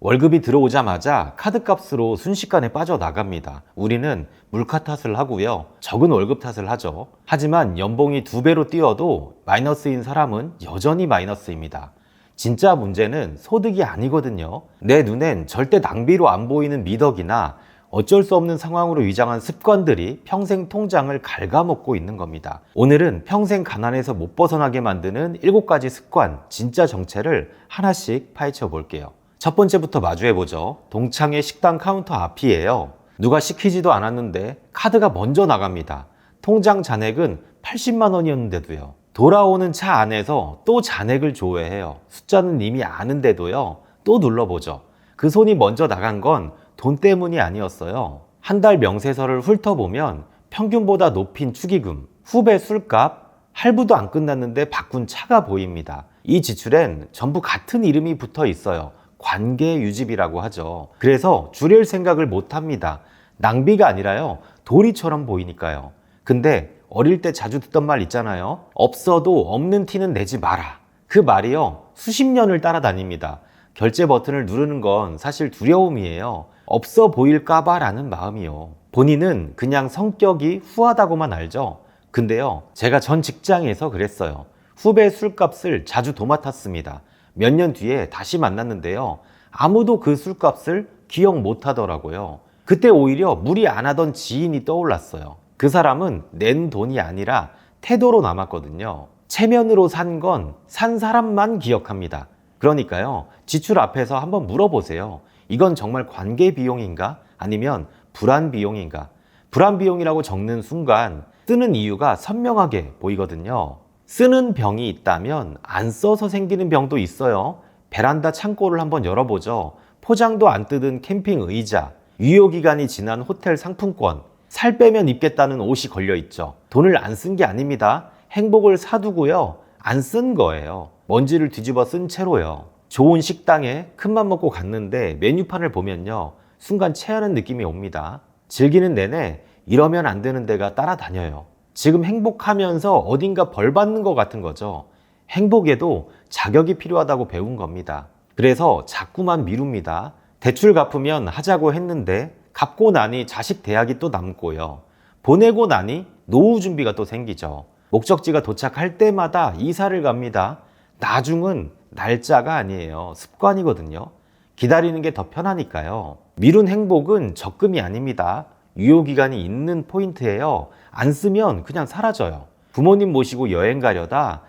월급이 들어오자마자 카드값으로 순식간에 빠져나갑니다. 우리는 물가 탓을 하고요. 적은 월급 탓을 하죠. 하지만 연봉이 2배로 뛰어도 마이너스인 사람은 여전히 마이너스입니다. 진짜 문제는 소득이 아니거든요. 내 눈엔 절대 낭비로 안 보이는 미덕이나 어쩔 수 없는 상황으로 위장한 습관들이 평생 통장을 갉아먹고 있는 겁니다. 오늘은 평생 가난에서 못 벗어나게 만드는 7가지 습관, 진짜 정체를 하나씩 파헤쳐 볼게요. 첫 번째부터 마주해보죠. 동창회 식당 카운터 앞이에요. 누가 시키지도 않았는데 카드가 먼저 나갑니다. 통장 잔액은 80만 원이었는데도요. 돌아오는 차 안에서 또 잔액을 조회해요. 숫자는 이미 아는데도요. 또 눌러보죠. 그 손이 먼저 나간 건 돈 때문이 아니었어요. 한 달 명세서를 훑어보면 평균보다 높인 축의금, 후배 술값, 할부도 안 끝났는데 바꾼 차가 보입니다. 이 지출엔 전부 같은 이름이 붙어 있어요. 관계 유지비라고 하죠. 그래서 줄일 생각을 못 합니다. 낭비가 아니라요. 도리처럼 보이니까요. 근데 어릴 때 자주 듣던 말 있잖아요. 없어도 없는 티는 내지 마라. 그 말이요. 수십 년을 따라다닙니다. 결제 버튼을 누르는 건 사실 두려움이에요. 없어 보일까봐 라는 마음이요. 본인은 그냥 성격이 후하다고만 알죠. 근데요. 제가 전 직장에서 그랬어요. 후배 술값을 자주 도맡았습니다. 몇 년 뒤에 다시 만났는데요. 아무도 그 술값을 기억 못 하더라고요. 그때 오히려 무리 안 하던 지인이 떠올랐어요. 그 사람은 낸 돈이 아니라 태도로 남았거든요. 체면으로 산 건 산 사람만 기억합니다. 그러니까요. 지출 앞에서 한번 물어보세요. 이건 정말 관계 비용인가? 아니면 불안 비용인가? 불안 비용이라고 적는 순간 쓰는 이유가 선명하게 보이거든요. 쓰는 병이 있다면 안 써서 생기는 병도 있어요. 베란다 창고를 한번 열어보죠. 포장도 안 뜯은 캠핑 의자, 유효기간이 지난 호텔 상품권, 살 빼면 입겠다는 옷이 걸려있죠. 돈을 안 쓴 게 아닙니다. 행복을 사두고요. 안 쓴 거예요. 먼지를 뒤집어 쓴 채로요. 좋은 식당에 큰맘 먹고 갔는데 메뉴판을 보면요. 순간 체하는 느낌이 옵니다. 즐기는 내내 이러면 안 되는 데가 따라다녀요. 지금 행복하면서 어딘가 벌 받는 것 같은 거죠. 행복에도 자격이 필요하다고 배운 겁니다. 그래서 자꾸만 미룹니다. 대출 갚으면 하자고 했는데 갚고 나니 자식 대학이 또 남고요. 보내고 나니 노후 준비가 또 생기죠. 목적지가 도착할 때마다 이사를 갑니다. 나중은 날짜가 아니에요. 습관이거든요. 기다리는 게 더 편하니까요. 미룬 행복은 적금이 아닙니다. 유효기간이 있는 포인트예요. 안 쓰면 그냥 사라져요. 부모님 모시고 여행 가려다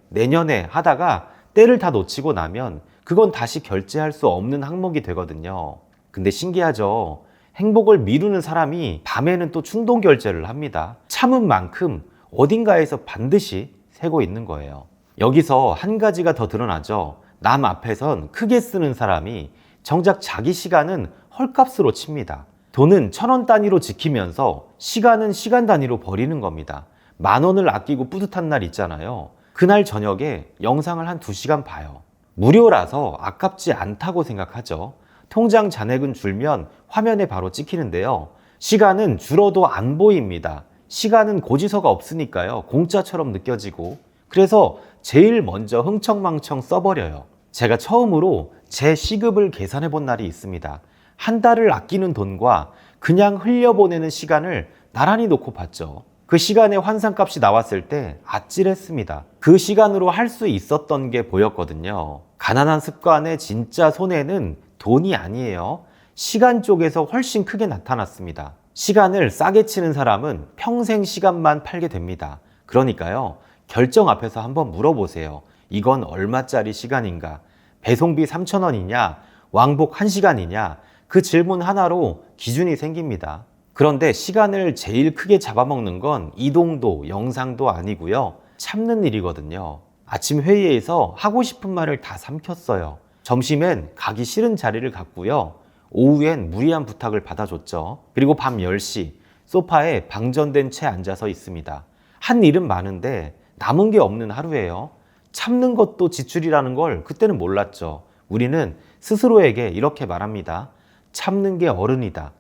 내년에 하다가 때를 다 놓치고 나면 그건 다시 결제할 수 없는 항목이 되거든요. 근데 신기하죠? 행복을 미루는 사람이 밤에는 또 충동 결제를 합니다. 참은 만큼 어딘가에서 반드시 새고 있는 거예요. 여기서 한 가지가 더 드러나죠. 남 앞에선 크게 쓰는 사람이 정작 자기 시간은 헐값으로 칩니다. 돈은 1,000원 단위로 지키면서 시간은 시간 단위로 버리는 겁니다. 10,000원을 아끼고 뿌듯한 날 있잖아요. 그날 저녁에 영상을 한 2시간 봐요. 무료라서 아깝지 않다고 생각하죠. 통장 잔액은 줄면 화면에 바로 찍히는데요. 시간은 줄어도 안 보입니다. 시간은 고지서가 없으니까요. 공짜처럼 느껴지고. 그래서 제일 먼저 흥청망청 써버려요. 제가 처음으로 제 시급을 계산해 본 날이 있습니다. 한 달을 아끼는 돈과 그냥 흘려보내는 시간을 나란히 놓고 봤죠. 그 시간의 환산값이 나왔을 때 아찔했습니다. 그 시간으로 할 수 있었던 게 보였거든요. 가난한 습관의 진짜 손해는 돈이 아니에요. 시간 쪽에서 훨씬 크게 나타났습니다. 시간을 싸게 치는 사람은 평생 시간만 팔게 됩니다. 그러니까요. 결정 앞에서 한번 물어보세요. 이건 얼마짜리 시간인가? 배송비 3,000원이냐? 왕복 1시간이냐? 그 질문 하나로 기준이 생깁니다. 그런데 시간을 제일 크게 잡아먹는 건 이동도, 영상도 아니고요. 참는 일이거든요. 아침 회의에서 하고 싶은 말을 다 삼켰어요. 점심엔 가기 싫은 자리를 갔고요. 오후엔 무리한 부탁을 받아줬죠. 그리고 밤 10시 소파에 방전된 채 앉아서 있습니다. 한 일은 많은데 남은 게 없는 하루예요. 참는 것도 지출이라는 걸 그때는 몰랐죠. 우리는 스스로에게 이렇게 말합니다. 참는 게 어른이다.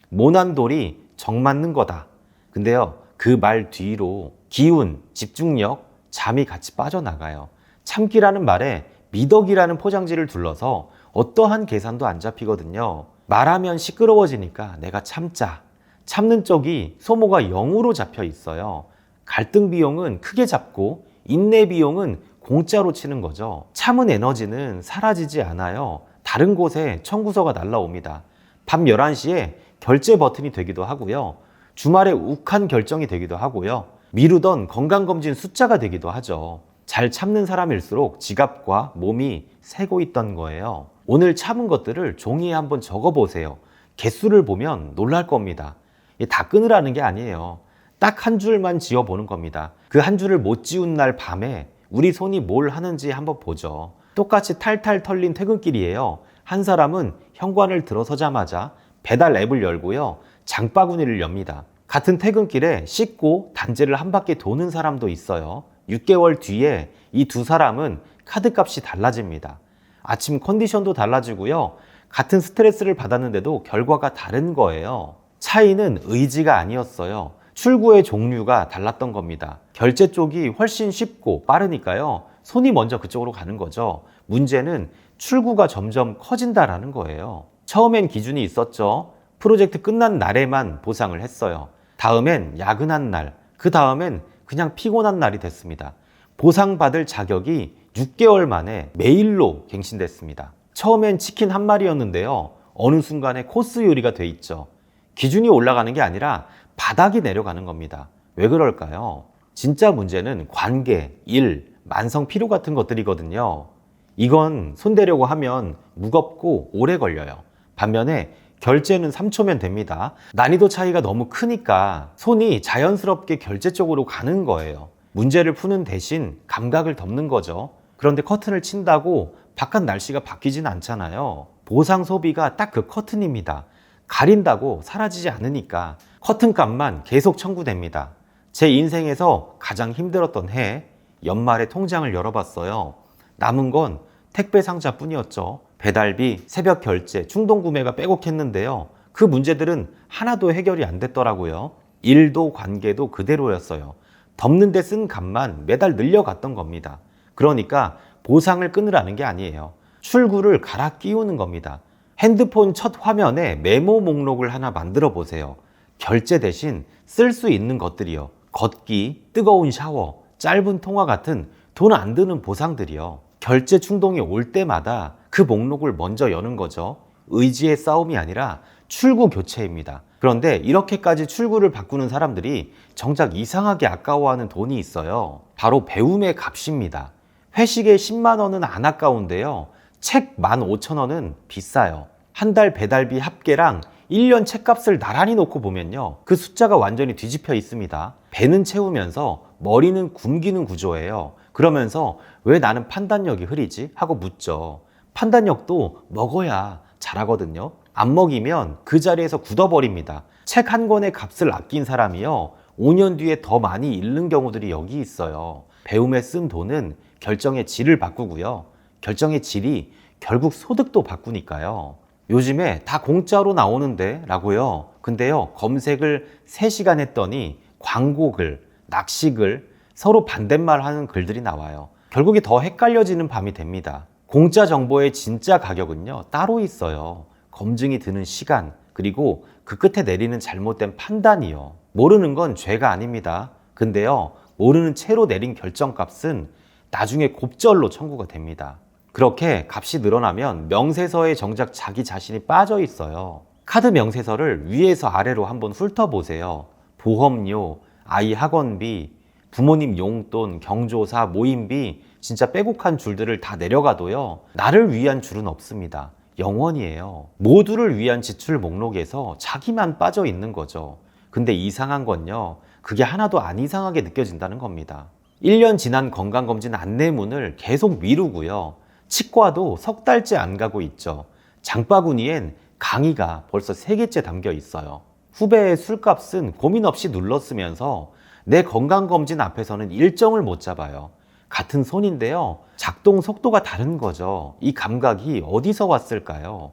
모난 돌이 정 맞는 거다. 근데요, 그 말 뒤로 기운, 집중력, 잠이 같이 빠져나가요. 참기라는 말에 미덕이라는 포장지를 둘러서 어떠한 계산도 안 잡히거든요. 말하면 시끄러워지니까 내가 참자. 참는 쪽이 소모가 0으로 잡혀 있어요. 갈등 비용은 크게 잡고 인내 비용은 공짜로 치는 거죠. 참은 에너지는 사라지지 않아요. 다른 곳에 청구서가 날라옵니다. 밤 11시에 결제 버튼이 되기도 하고요. 주말에 욱한 결정이 되기도 하고요. 미루던 건강검진 숫자가 되기도 하죠. 잘 참는 사람일수록 지갑과 몸이 새고 있던 거예요. 오늘 참은 것들을 종이에 한번 적어보세요. 개수를 보면 놀랄 겁니다. 다 끊으라는 게 아니에요. 딱 한 줄만 지어보는 겁니다. 그 한 줄을 못 지운 날 밤에 우리 손이 뭘 하는지 한번 보죠. 똑같이 탈탈 털린 퇴근길이에요. 한 사람은 현관을 들어서자마자 배달 앱을 열고요. 장바구니를 엽니다. 같은 퇴근길에 씻고 단지를 한 바퀴 도는 사람도 있어요. 6개월 뒤에 이 두 사람은 카드값이 달라집니다. 아침 컨디션도 달라지고요. 같은 스트레스를 받았는데도 결과가 다른 거예요. 차이는 의지가 아니었어요. 출구의 종류가 달랐던 겁니다. 결제 쪽이 훨씬 쉽고 빠르니까요. 손이 먼저 그쪽으로 가는 거죠. 문제는 출구가 점점 커진다라는 거예요. 처음엔 기준이 있었죠. 프로젝트 끝난 날에만 보상을 했어요. 다음엔 야근한 날, 그 다음엔 그냥 피곤한 날이 됐습니다. 보상받을 자격이 6개월 만에 매일로 갱신됐습니다. 처음엔 치킨 한 마리였는데요. 어느 순간에 코스 요리가 돼 있죠. 기준이 올라가는 게 아니라 바닥이 내려가는 겁니다. 왜 그럴까요? 진짜 문제는 관계, 일, 만성 피로 같은 것들이거든요. 이건 손대려고 하면 무겁고 오래 걸려요. 반면에 결제는 3초면 됩니다. 난이도 차이가 너무 크니까 손이 자연스럽게 결제 쪽으로 가는 거예요. 문제를 푸는 대신 감각을 덮는 거죠. 그런데 커튼을 친다고 바깥 날씨가 바뀌진 않잖아요. 보상 소비가 딱 그 커튼입니다. 가린다고 사라지지 않으니까 커튼값만 계속 청구됩니다. 제 인생에서 가장 힘들었던 해, 연말에 통장을 열어봤어요. 남은 건 택배 상자뿐이었죠. 배달비, 새벽 결제, 충동 구매가 빼곡했는데요. 그 문제들은 하나도 해결이 안 됐더라고요. 일도 관계도 그대로였어요. 덮는 데 쓴 값만 매달 늘려갔던 겁니다. 그러니까 보상을 끊으라는 게 아니에요. 출구를 갈아 끼우는 겁니다. 핸드폰 첫 화면에 메모 목록을 하나 만들어 보세요. 결제 대신 쓸 수 있는 것들이요. 걷기, 뜨거운 샤워, 짧은 통화 같은 돈 안 드는 보상들이요. 결제 충동이 올 때마다 그 목록을 먼저 여는 거죠. 의지의 싸움이 아니라 출구 교체입니다. 그런데 이렇게까지 출구를 바꾸는 사람들이 정작 이상하게 아까워하는 돈이 있어요. 바로 배움의 값입니다. 회식에 10만 원은 안 아까운데요. 책 15,000원은 비싸요. 한 달 배달비 합계랑 1년 책값을 나란히 놓고 보면요. 그 숫자가 완전히 뒤집혀 있습니다. 배는 채우면서 머리는 굶기는 구조예요. 그러면서 왜 나는 판단력이 흐리지? 하고 묻죠. 판단력도 먹어야 잘하거든요. 안 먹이면 그 자리에서 굳어버립니다. 책 한 권의 값을 아낀 사람이요. 5년 뒤에 더 많이 잃는 경우들이 여기 있어요. 배움에 쓴 돈은 결정의 질을 바꾸고요. 결정의 질이 결국 소득도 바꾸니까요. 요즘에 다 공짜로 나오는데 라고요. 근데요, 검색을 3시간 했더니 광고글, 낚시글, 서로 반대말 하는 글들이 나와요. 결국에 더 헷갈려지는 밤이 됩니다. 공짜 정보의 진짜 가격은요, 따로 있어요. 검증이 드는 시간, 그리고 그 끝에 내리는 잘못된 판단이요. 모르는 건 죄가 아닙니다. 근데요, 모르는 채로 내린 결정값은 나중에 곱절로 청구가 됩니다. 그렇게 값이 늘어나면 명세서에 정작 자기 자신이 빠져 있어요. 카드 명세서를 위에서 아래로 한번 훑어보세요. 보험료, 아이 학원비, 부모님 용돈, 경조사, 모임비, 진짜 빼곡한 줄들을 다 내려가도요. 나를 위한 줄은 없습니다. 영원이에요. 모두를 위한 지출 목록에서 자기만 빠져 있는 거죠. 근데 이상한 건요. 그게 하나도 안 이상하게 느껴진다는 겁니다. 1년 지난 건강검진 안내문을 계속 미루고요. 치과도 석 달째 안 가고 있죠. 장바구니엔 강의가 벌써 3개째 담겨 있어요. 후배의 술값은 고민 없이 눌렀으면서 내 건강검진 앞에서는 일정을 못 잡아요. 같은 손인데요. 작동 속도가 다른 거죠. 이 감각이 어디서 왔을까요?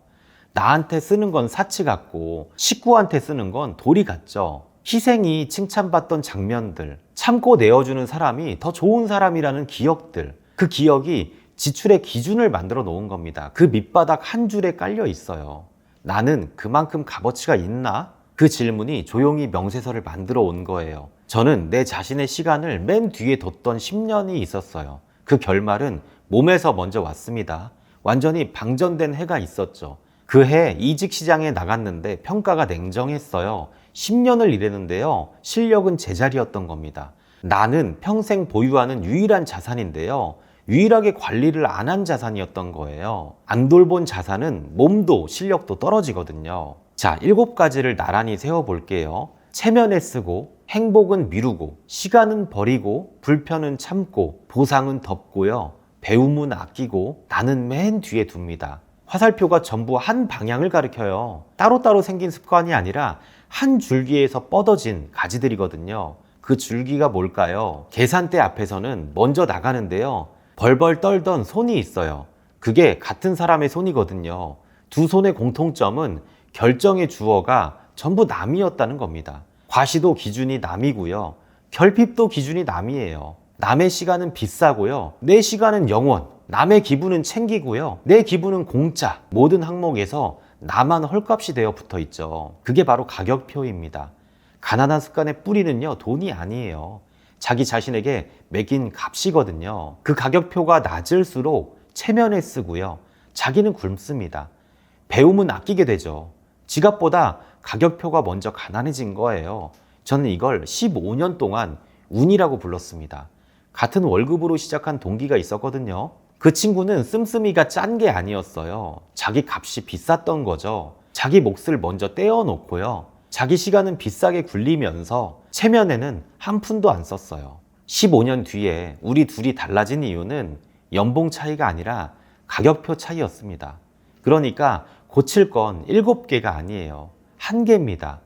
나한테 쓰는 건 사치 같고 식구한테 쓰는 건 도리 같죠. 희생이 칭찬받던 장면들, 참고 내어주는 사람이 더 좋은 사람이라는 기억들, 그 기억이 지출의 기준을 만들어 놓은 겁니다. 그 밑바닥 한 줄에 깔려 있어요. 나는 그만큼 값어치가 있나? 그 질문이 조용히 명세서를 만들어 온 거예요. 저는 내 자신의 시간을 맨 뒤에 뒀던 10년이 있었어요. 그 결말은 몸에서 먼저 왔습니다. 완전히 방전된 해가 있었죠. 그 해 이직시장에 나갔는데 평가가 냉정했어요. 10년을 일했는데요. 실력은 제자리였던 겁니다. 나는 평생 보유하는 유일한 자산인데요. 유일하게 관리를 안 한 자산이었던 거예요. 안 돌본 자산은 몸도 실력도 떨어지거든요. 자, 7가지를 나란히 세워볼게요. 체면에 쓰고, 행복은 미루고, 시간은 버리고, 불편은 참고, 보상은 덮고요. 배움은 아끼고, 나는 맨 뒤에 둡니다. 화살표가 전부 한 방향을 가리켜요. 따로따로 생긴 습관이 아니라 한 줄기에서 뻗어진 가지들이거든요. 그 줄기가 뭘까요? 계산대 앞에서는 먼저 나가는데요. 벌벌 떨던 손이 있어요. 그게 같은 사람의 손이거든요. 두 손의 공통점은 결정의 주어가 전부 남이었다는 겁니다. 과시도 기준이 남이고요. 결핍도 기준이 남이에요. 남의 시간은 비싸고요. 내 시간은 영원. 남의 기분은 챙기고요. 내 기분은 공짜. 모든 항목에서 나만 헐값이 되어 붙어 있죠. 그게 바로 가격표입니다. 가난한 습관의 뿌리는요, 돈이 아니에요. 자기 자신에게 매긴 값이거든요. 그 가격표가 낮을수록 체면에 쓰고요. 자기는 굶습니다. 배움은 아끼게 되죠. 지갑보다 가격표가 먼저 가난해진 거예요. 저는 이걸 15년 동안 운이라고 불렀습니다. 같은 월급으로 시작한 동기가 있었거든요. 그 친구는 씀씀이가 짠 게 아니었어요. 자기 값이 비쌌던 거죠. 자기 몫을 먼저 떼어놓고요. 자기 시간은 비싸게 굴리면서 체면에는 한 푼도 안 썼어요. 15년 뒤에 우리 둘이 달라진 이유는 연봉 차이가 아니라 가격표 차이였습니다. 그러니까 고칠 건 7개가 아니에요. 1개입니다.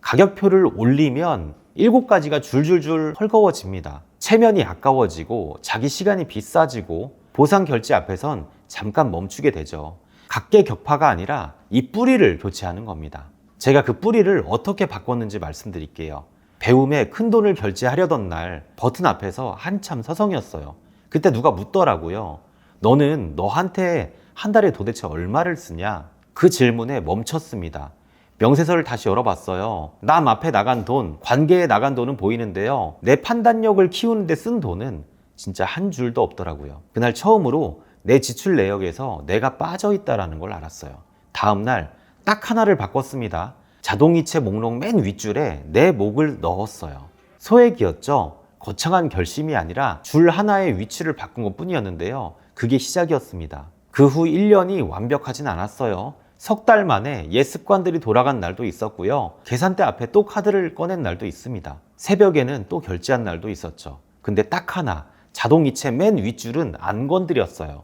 가격표를 올리면 7가지가 줄줄줄 헐거워집니다. 체면이 아까워지고 자기 시간이 비싸지고 보상 결제 앞에선 잠깐 멈추게 되죠. 각계격파가 아니라 이 뿌리를 교체하는 겁니다. 제가 그 뿌리를 어떻게 바꿨는지 말씀드릴게요. 배움에 큰 돈을 결제하려던 날 버튼 앞에서 한참 서성였어요. 그때 누가 묻더라고요. 너는 너한테 한 달에 도대체 얼마를 쓰냐? 그 질문에 멈췄습니다. 명세서를 다시 열어봤어요. 남 앞에 나간 돈, 관계에 나간 돈은 보이는데요. 내 판단력을 키우는데 쓴 돈은 진짜 한 줄도 없더라고요. 그날 처음으로 내 지출 내역에서 내가 빠져있다는 걸 알았어요. 다음날 딱 하나를 바꿨습니다. 자동이체 목록 맨 윗줄에 내 목을 넣었어요. 소액이었죠. 거창한 결심이 아니라 줄 하나의 위치를 바꾼 것 뿐이었는데요. 그게 시작이었습니다. 그 후 1년이 완벽하진 않았어요. 석 달 만에 옛 습관들이 돌아간 날도 있었고요. 계산대 앞에 또 카드를 꺼낸 날도 있습니다. 새벽에는 또 결제한 날도 있었죠. 근데 딱 하나, 자동이체 맨 윗줄은 안 건드렸어요.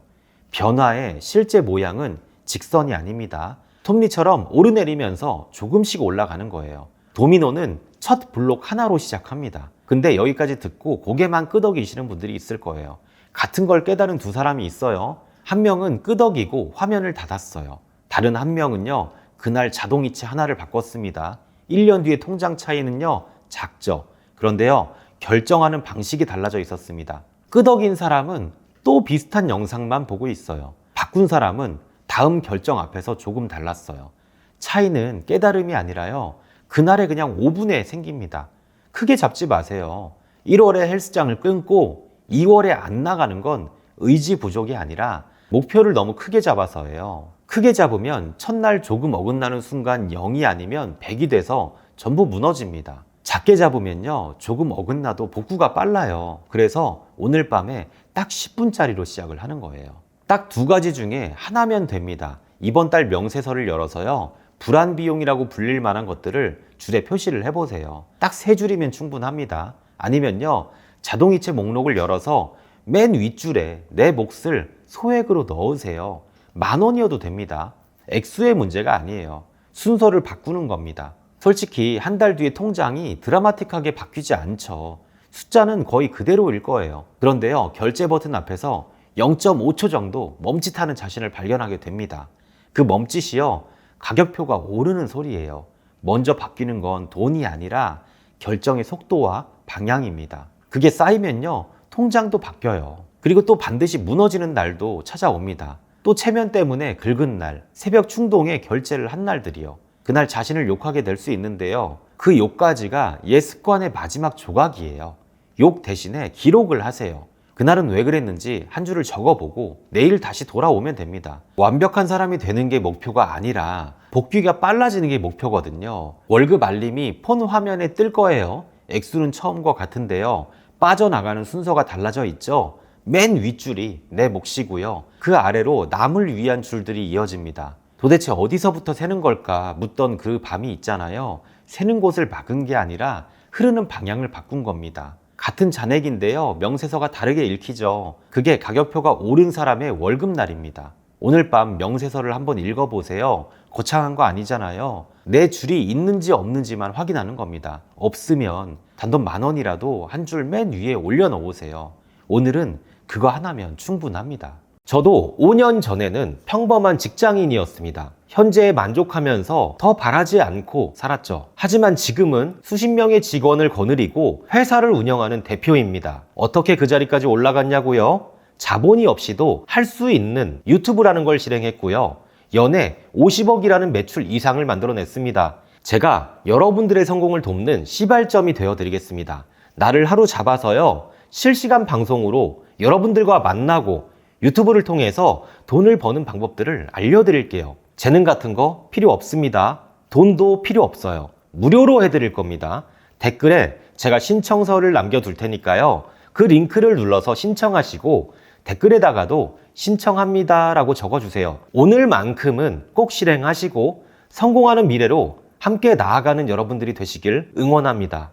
변화의 실제 모양은 직선이 아닙니다. 톱니처럼 오르내리면서 조금씩 올라가는 거예요. 도미노는 첫 블록 하나로 시작합니다. 근데 여기까지 듣고 고개만 끄덕이시는 분들이 있을 거예요. 같은 걸 깨달은 두 사람이 있어요. 한 명은 끄덕이고 화면을 닫았어요. 다른 한 명은요, 그날 자동이체 하나를 바꿨습니다. 1년 뒤에 통장 차이는요, 작죠. 그런데요, 결정하는 방식이 달라져 있었습니다. 끄덕인 사람은 또 비슷한 영상만 보고 있어요. 바꾼 사람은 다음 결정 앞에서 조금 달랐어요. 차이는 깨달음이 아니라요. 그날에 그냥 5분에 생깁니다. 크게 잡지 마세요. 1월에 헬스장을 끊고 2월에 안 나가는 건 의지 부족이 아니라 목표를 너무 크게 잡아서예요. 크게 잡으면 첫날 조금 어긋나는 순간 0이 아니면 100이 돼서 전부 무너집니다. 작게 잡으면요. 조금 어긋나도 복구가 빨라요. 그래서 오늘 밤에 딱 10분짜리로 시작을 하는 거예요. 딱 2가지 중에 하나면 됩니다. 이번 달 명세서를 열어서요. 불안 비용이라고 불릴 만한 것들을 줄에 표시를 해보세요. 딱 3줄이면 충분합니다. 아니면요. 자동이체 목록을 열어서 맨 윗줄에 내 몫을 소액으로 넣으세요. 10,000원이어도 됩니다. 액수의 문제가 아니에요. 순서를 바꾸는 겁니다. 솔직히 한 달 뒤에 통장이 드라마틱하게 바뀌지 않죠. 숫자는 거의 그대로일 거예요. 그런데요. 결제 버튼 앞에서 0.5초 정도 멈칫하는 자신을 발견하게 됩니다. 그 멈칫이요. 가격표가 오르는 소리예요. 먼저 바뀌는 건 돈이 아니라 결정의 속도와 방향입니다. 그게 쌓이면요. 통장도 바뀌어요. 그리고 또 반드시 무너지는 날도 찾아옵니다. 또 체면 때문에 긁은 날, 새벽 충동에 결제를 한 날들이요. 그날 자신을 욕하게 될 수 있는데요. 그 욕까지가 옛 습관의 마지막 조각이에요. 욕 대신에 기록을 하세요. 그날은 왜 그랬는지 한 줄을 적어보고 내일 다시 돌아오면 됩니다. 완벽한 사람이 되는 게 목표가 아니라 복귀가 빨라지는 게 목표거든요. 월급 알림이 폰 화면에 뜰 거예요. 액수는 처음과 같은데요. 빠져나가는 순서가 달라져 있죠. 맨 윗줄이 내 몫이고요. 그 아래로 남을 위한 줄들이 이어집니다. 도대체 어디서부터 세는 걸까 묻던 그 밤이 있잖아요. 세는 곳을 막은 게 아니라 흐르는 방향을 바꾼 겁니다. 같은 잔액인데요. 명세서가 다르게 읽히죠. 그게 가격표가 오른 사람의 월급날입니다. 오늘 밤 명세서를 한번 읽어보세요. 거창한 거 아니잖아요. 내 줄이 있는지 없는지만 확인하는 겁니다. 없으면 단돈 10,000원이라도 한 줄 맨 위에 올려놓으세요. 오늘은 그거 하나면 충분합니다. 저도 5년 전에는 평범한 직장인이었습니다. 현재에 만족하면서 더 바라지 않고 살았죠. 하지만 지금은 수십 명의 직원을 거느리고 회사를 운영하는 대표입니다. 어떻게 그 자리까지 올라갔냐고요? 자본이 없이도 할 수 있는 유튜브라는 걸 실행했고요. 연애 50억이라는 매출 이상을 만들어냈습니다. 제가 여러분들의 성공을 돕는 시발점이 되어드리겠습니다. 나를 하루 잡아서요. 실시간 방송으로 여러분들과 만나고 유튜브를 통해서 돈을 버는 방법들을 알려드릴게요. 재능 같은 거 필요 없습니다. 돈도 필요 없어요. 무료로 해드릴 겁니다. 댓글에 제가 신청서를 남겨둘 테니까요. 그 링크를 눌러서 신청하시고 댓글에다가도 신청합니다 라고 적어주세요. 오늘만큼은 꼭 실행하시고 성공하는 미래로 함께 나아가는 여러분들이 되시길 응원합니다.